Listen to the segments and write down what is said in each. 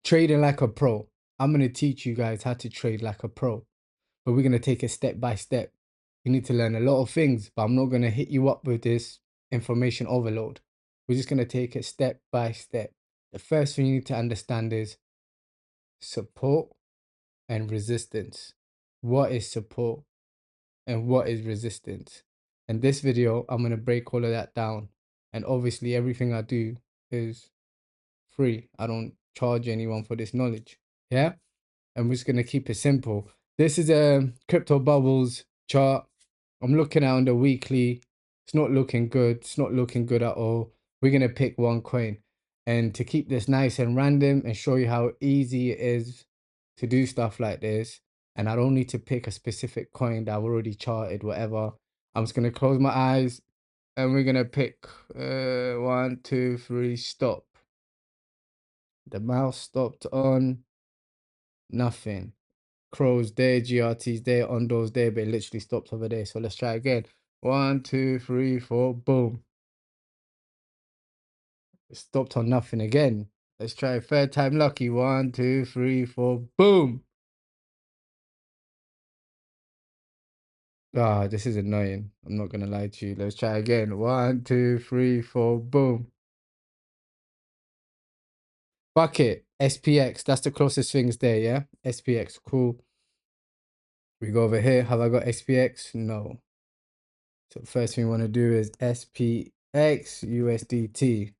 Trading like a pro. I'm going to teach you guys how to trade like a pro, but we're going to take it step by step. You need to learn a lot of things, but I'm not going to hit you up with this information overload. We're just going to take it step by step. The first thing you need to understand is support and resistance. What is support and what is resistance? In this video, I'm going to break all of that down. And obviously, everything I do is free. I don't charge anyone for this knowledge. Yeah. And we're just going to keep it simple. This is a crypto bubbles chart. I'm looking at on the weekly. It's not looking good. It's not looking good at all. We're going to pick one coin. And to keep this nice and random and show you how easy it is to do stuff like this, and I don't need to pick a specific coin that I've already charted, whatever. I'm just going to close my eyes and we're going to pick 1, 2, 3, stop. The mouse stopped on nothing. Crows there, GRTs there, Ondos there, but it literally stopped over there. So let's try again. 1, 2, 3, 4, boom. It stopped on nothing again. Let's try third time lucky. 1, 2, 3, 4, boom. Ah, this is annoying. I'm not gonna lie to you. Let's try again. 1, 2, 3, 4, boom. Bucket, SPX. That's the closest things there, yeah? SPX, cool. We go over here. Have I got SPX? No. So the first thing we want to do is SPX USDT.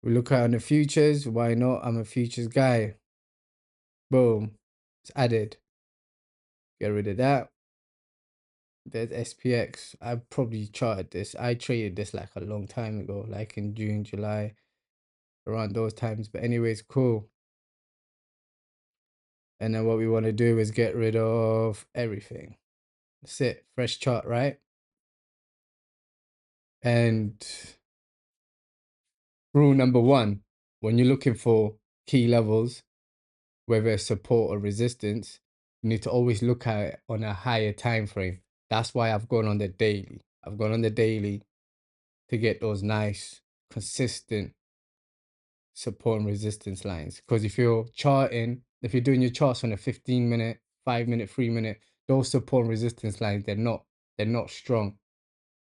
We look out on the futures. Why not? I'm a futures guy. Boom. It's added. Get rid of that. There's SPX. I probably charted this. I traded this like a long time ago, like in June, July, around those times. But anyways, cool. And then what we want to do is get rid of everything. That's it. Fresh chart, right? And rule number one, when you're looking for key levels, whether it's support or resistance, you need to always look at it on a higher time frame. That's why I've gone on the daily. I've gone on the daily to get those nice, consistent support and resistance lines. Because if you're charting, if you're doing your charts on a 15-minute, 5-minute, 3-minute, those support and resistance lines, they're not strong.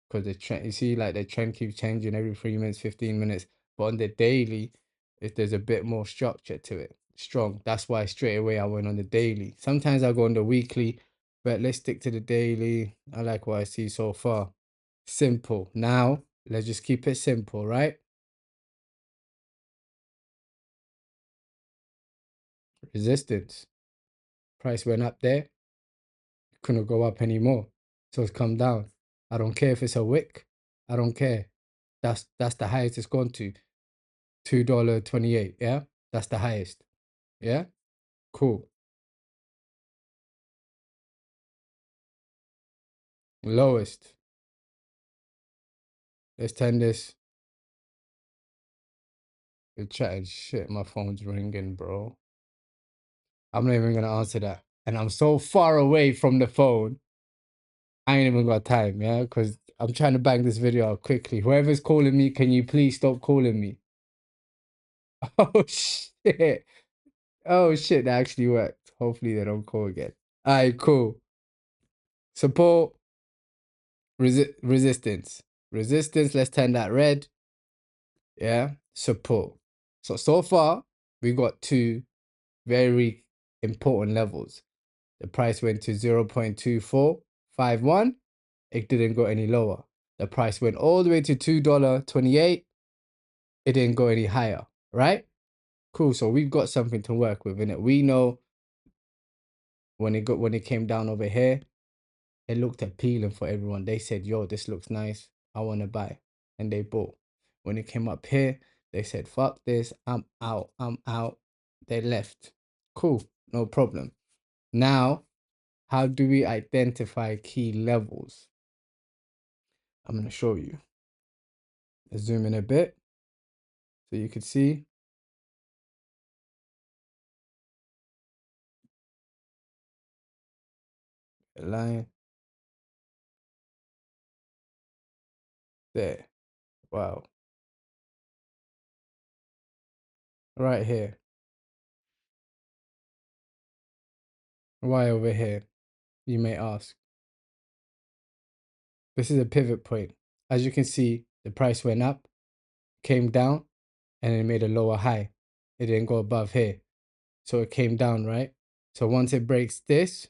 Because the trend, you see, like the trend keeps changing every 3 minutes, 15 minutes. But on the daily, if there's a bit more structure to it, strong. That's why straight away I went on the daily. Sometimes I go on the weekly, but let's stick to the daily. I like what I see so far. Simple. Now, let's just keep it simple, right? Resistance. Price went up there. Couldn't go up anymore. So it's come down. I don't care if it's a wick. I don't care. That's the highest it's gone to. $2.28. Yeah, that's the highest. Yeah, cool. Lowest. Let's turn this. You're chatting shit. My phone's ringing, bro. I'm not even gonna answer that. And I'm so far away from the phone. I ain't even got time, yeah, because I'm trying to bang this video out quickly. Whoever's calling me, can you please stop calling me? Oh shit. Oh shit, that actually worked. Hopefully they don't call again. Alright, cool. Support, resistance. Resistance, let's turn that red. Yeah, support. So far, we got two very important levels. The price went to 0.2451. It didn't go any lower. The price went all the way to $2.28. It didn't go any higher, right? Cool. So we've got something to work with in it. We know when it came down over here, it looked appealing for everyone. They said, yo, this looks nice. I want to buy. And they bought. When it came up here, they said, fuck this. I'm out. I'm out. They left. Cool. No problem. Now, how do we identify key levels? I'm going to show you. Let's zoom in a bit so you can see. A line. There. Wow. Right here. Why over here, you may ask? This is a pivot point. As you can see, the price went up, came down, and it made a lower high. It didn't go above here. So it came down, right? So once it breaks this,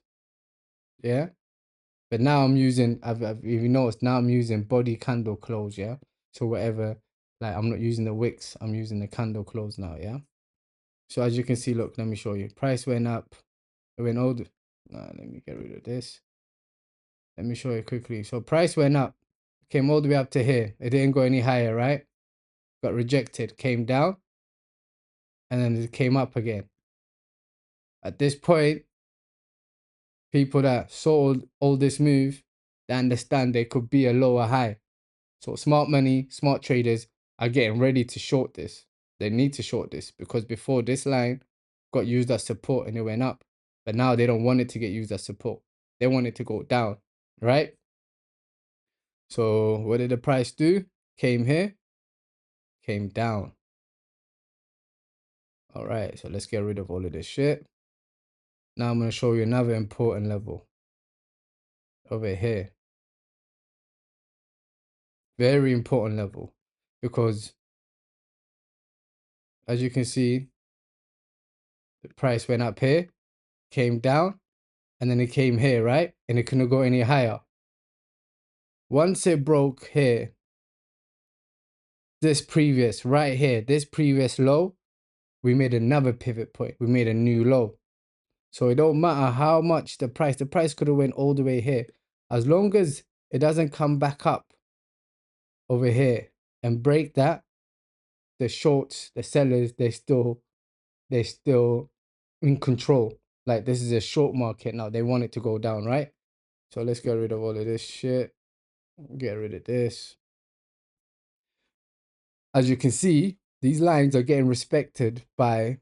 yeah. But now I'm using, if you noticed, now I'm using body candle close, yeah. So whatever, like I'm not using the wicks, I'm using the candle close now, yeah. So as you can see, look, let me show you. Price went up, it went old. Let me get rid of this. Let me show you quickly. So price went up, came all the way up to here. It didn't go any higher, right? Got rejected, came down, and then it came up again. At this point, people that saw all this move, they understand there could be a lower high. So smart money, smart traders are getting ready to short this. They need to short this because before this line got used as support and it went up. But now they don't want it to get used as support. They want it to go down, right? So what did the price do? Came here, came down. All right, so let's get rid of all of this shit. Now I'm going to show you another important level over here. Very important level because as you can see, the price went up here, came down, and then it came here, right? And it couldn't go any higher. Once it broke here, this previous right here, this previous low, we made another pivot point. We made a new low. So it don't matter how much the price could have went all the way here. As long as it doesn't come back up over here and break that, the shorts, the sellers, they're still in control. Like this is a short market now. They want it to go down, right? So let's get rid of all of this shit. Get rid of this. As you can see, these lines are getting respected by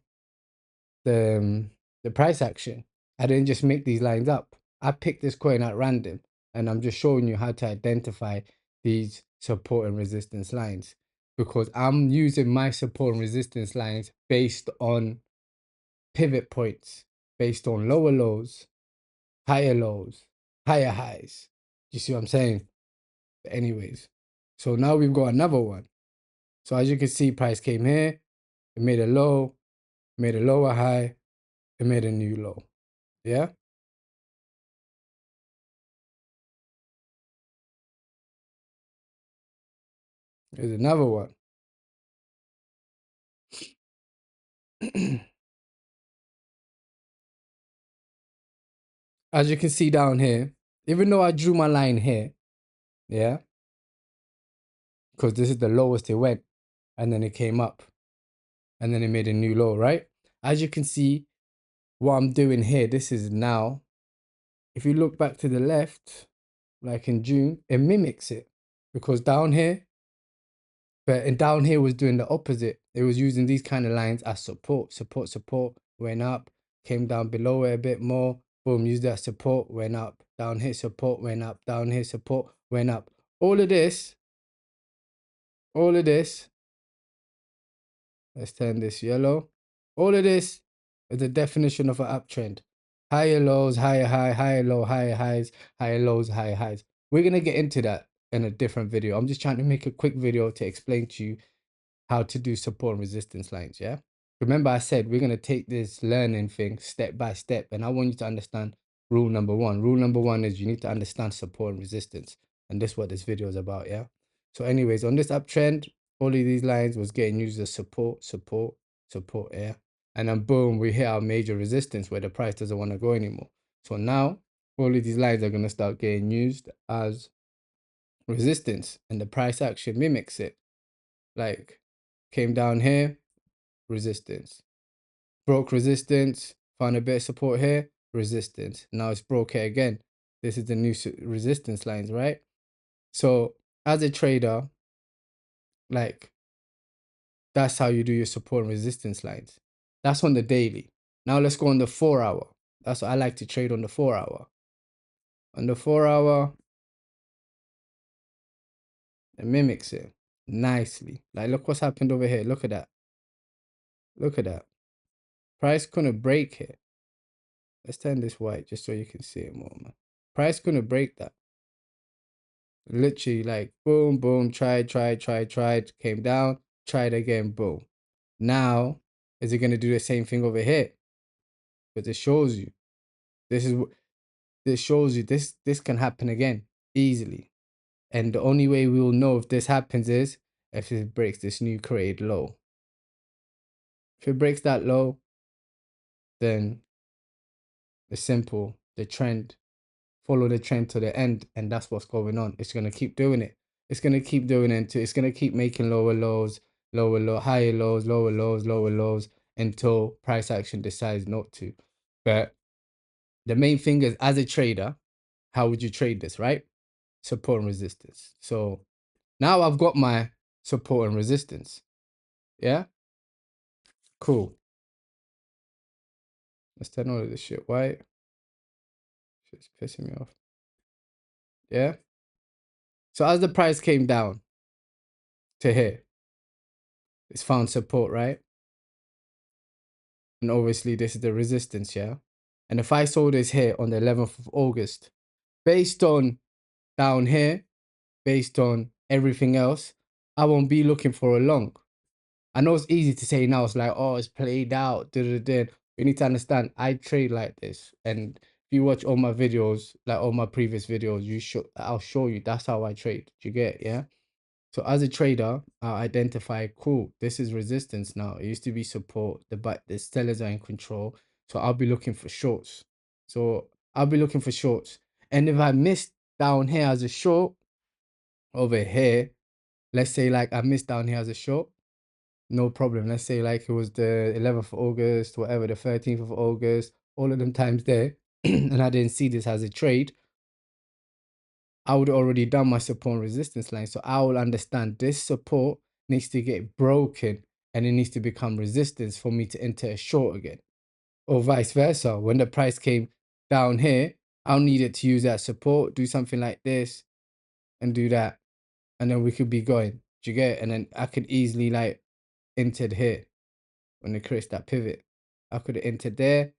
the price action. I didn't just make these lines up. I picked this coin at random, and I'm just showing you how to identify these support and resistance lines because I'm using my support and resistance lines based on pivot points, based on lower lows, higher highs. You see what I'm saying? But anyways, so now we've got another one. So as you can see, price came here, it made a low, made a lower high, it made a new low. Yeah. There's another one. As you can see down here, even though I drew my line here, yeah, because this is the lowest it went, and then it came up, and then it made a new low, right? As you can see, what I'm doing here, this is now, if you look back to the left, like in June, it mimics it. Because down here, and down here was doing the opposite. It was using these kind of lines as support, went up, came down below it a bit more, boom, used that support, went up, down here, support, went up, down here, support, went up. All of this, let's turn this yellow. All of this is the definition of an uptrend. Higher lows, higher high, higher low, higher highs, higher lows, higher highs. We're going to get into that in a different video. I'm just trying to make a quick video to explain to you how to do support and resistance lines, yeah? Remember I said we're going to take this learning thing step by step, and I want you to understand rule number one. Rule number one is you need to understand support and resistance, and this is what this video is about, yeah? So anyways, on this uptrend, all of these lines was getting used as support, yeah? And then boom, we hit our major resistance where the price doesn't want to go anymore. So now all of these lines are going to start getting used as resistance, and the price action mimics it. Like came down here, resistance, broke resistance, found a bit of support here, resistance. Now it's broke here again. This is the new resistance lines, right? So as a trader, like that's how you do your support and resistance lines. That's on the daily. Now let's go on the 4 hour. That's what I like to trade on the 4 hour. On the 4 hour, it mimics it nicely. Like look what's happened over here. Look at that. Look at that. Price couldn't break here. Let's turn this white just so you can see it more, man. Price couldn't break that. Literally, like, boom, boom, tried, came down, tried again, boom. Now, is it going to do the same thing over here? But this shows you, this is what this shows you, this can happen again easily. And the only way we will know if this happens is if it breaks this new created low. If it breaks that low, then it's simple. The trend, follow the trend to the end, and that's what's going on. It's gonna keep doing it. It's gonna keep doing it until it's gonna keep making lower lows, higher lows, lower lows until price action decides not to. But the main thing is, as a trader, how would you trade this, right? Support and resistance. So now I've got my support and resistance. Yeah, cool. Let's turn all of this shit white. Shit's pissing me off. Yeah. So as the price came down to here, it's found support, right? And obviously this is the resistance, yeah? And if I saw this here on the 11th of August, based on down here, based on everything else, I won't be looking for a long. I know it's easy to say now, it's like, oh, it's played out, You need to understand, I trade like this. And if you watch all my videos, like all my previous videos, I'll show you that's how I trade. Do you get it? Yeah? So as a trader, I identify, cool, this is resistance now. It used to be support. The sellers are in control. So I'll be looking for shorts. So I'll be looking for shorts. And if I miss down here as a short, over here, let's say like I missed down here as a short, no problem. Let's say like it was the 11th of August, whatever, the 13th of August, all of them times there, and I didn't see this as a trade, I would already done my support and resistance line. So I will understand this support needs to get broken and it needs to become resistance for me to enter a short again. Or vice versa. When the price came down here, I'll need it to use that support, do something like this and do that. And then we could be going. Do you get it? And then I could easily like entered here when it creates that pivot. I could have entered there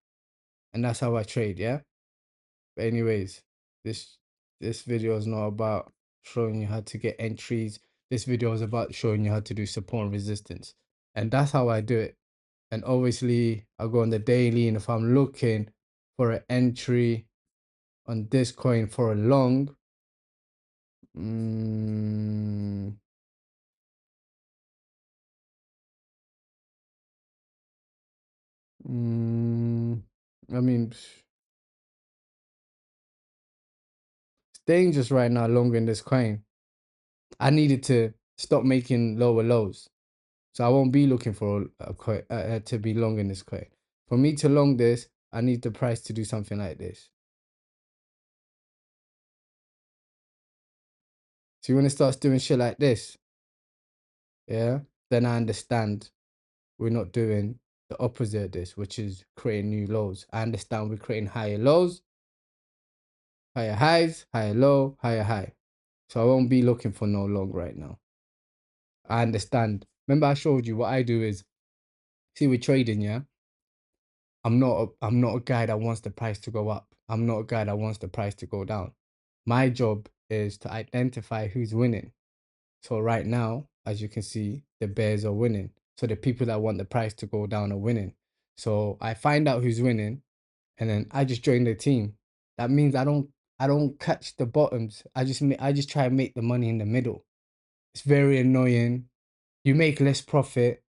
and that's how I trade, yeah? But anyways, this this video is not about showing you how to get entries. This video is about showing you how to do support and resistance. And that's how I do it. And obviously, I go on the daily, and if I'm looking for an entry on this coin for a long, mm, mm, I mean, it's dangerous right now, long in this coin. I needed to stop making lower lows. So I won't be looking for a coin to be long in this coin. For me to long this, I need the price to do something like this. So when it starts doing shit like this, yeah, then I understand we're not doing the opposite of this, which is creating new lows. I understand we're creating higher lows, higher highs, higher low, higher high. So I won't be looking for no long right now. I understand. Remember I showed you what I do is, see, we're trading, yeah? I'm not a guy that wants the price to go up. I'm not a guy that wants the price to go down. My job is to identify who's winning. So right now, as you can see, the bears are winning. So the people that want the price to go down are winning. So I find out who's winning and then I just join the team. That means I don't catch the bottoms. I just try and make the money in the middle. It's very annoying. You make less profit,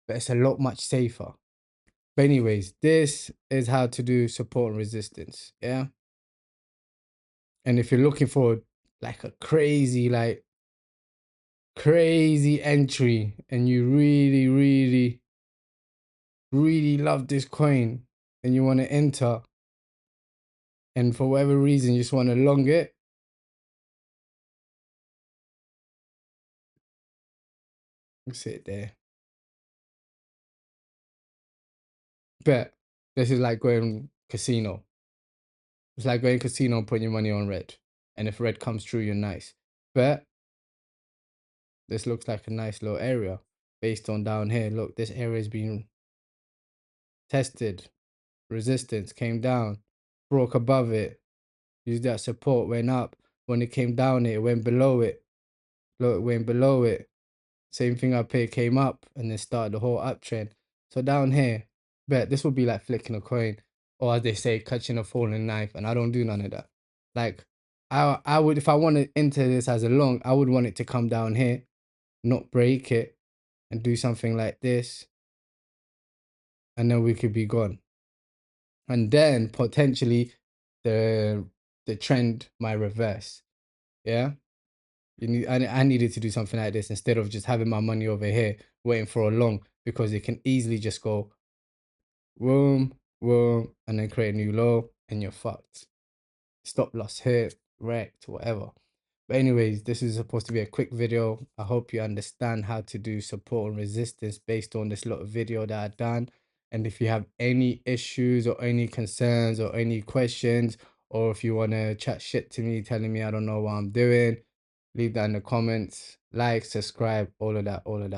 but it's a lot much safer. But anyways, this is how to do support and resistance. Yeah. And if you're looking for like a crazy entry and you really love this coin and you want to enter and for whatever reason you just want to long it, sit there. But this is like going casino. It's like going casino and putting your money on red. And if red comes true, you're nice. But this looks like a nice little area based on down here. Look, this area is being tested. resistance, came down, broke above it, used that support, went up. When it came down, it went below it. Look, it went below it. Same thing up here, came up and then started the whole uptrend. So down here, bet this would be like flicking a coin, or as they say, catching a falling knife. And I don't do none of that. Like I would, if I wanted to enter this as a long, I would want it to come down here, not break it, and do something like this, and then we could be gone. And then potentially the trend might reverse. Yeah. I needed to do something like this instead of just having my money over here waiting for a long, because it can easily just go boom, boom, and then create a new low and you're fucked. Stop loss hit, wrecked, whatever. But anyways, this is supposed to be a quick video. I hope you understand how to do support and resistance based on this little video that I've done. And if you have any issues or any concerns or any questions, or if you want to chat shit to me, telling me I don't know what I'm doing, leave that in the comments. Like, subscribe, all of that, all of that.